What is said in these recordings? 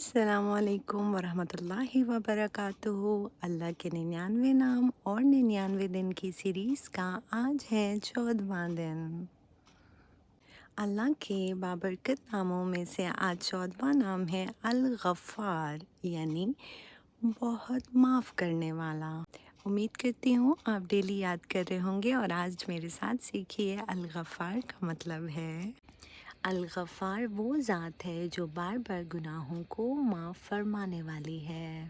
السلام علیکم ورحمۃ اللہ وبرکاتہ۔ اللہ کے 99 نام اور 99 دن کی سیریز کا آج ہے 14واں دن۔ اللہ کے بابرکت ناموں میں سے آج 14واں نام ہے الغفار، یعنی بہت معاف کرنے والا۔ امید کرتی ہوں آپ ڈیلی یاد کر رہے ہوں گے اور آج میرے ساتھ سیکھیے الغفار کا مطلب ہے۔ الغفار وہ ذات ہے جو بار بار گناہوں کو معاف فرمانے والی ہے۔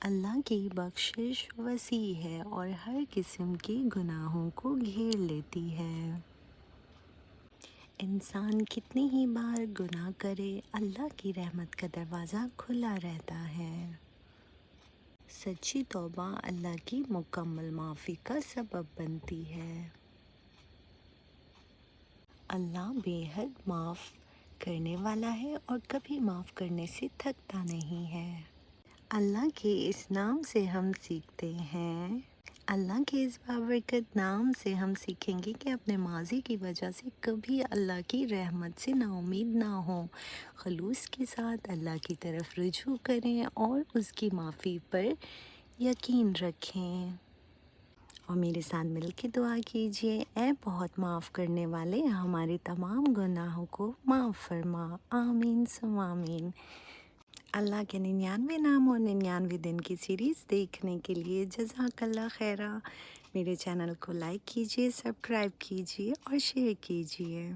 اللہ کی بخشش وسیع ہے اور ہر قسم کے گناہوں کو گھیر لیتی ہے۔ انسان کتنی ہی بار گناہ کرے، اللہ کی رحمت کا دروازہ کھلا رہتا ہے۔ سچی توبہ اللہ کی مکمل معافی کا سبب بنتی ہے۔ اللہ بے حد معاف کرنے والا ہے اور کبھی معاف کرنے سے تھکتا نہیں ہے۔ اللہ کے اس نام سے ہم سیکھتے ہیں، اللہ کے اس بابرکت نام سے ہم سیکھیں گے کہ اپنے ماضی کی وجہ سے کبھی اللہ کی رحمت سے نا امید نہ ہوں، خلوص کے ساتھ اللہ کی طرف رجوع کریں اور اس کی معافی پر یقین رکھیں۔ اور میرے ساتھ مل کے دعا کیجیے، اے بہت معاف کرنے والے، ہمارے تمام گناہوں کو معاف فرما، آمین ثم آمین۔ اللہ کے 99 نام اور 99 دن کی سیریز دیکھنے کے لیے جزاک اللہ خیرہ۔ میرے چینل کو لائک کیجیے، سبسکرائب کیجیے اور شیئر کیجیے۔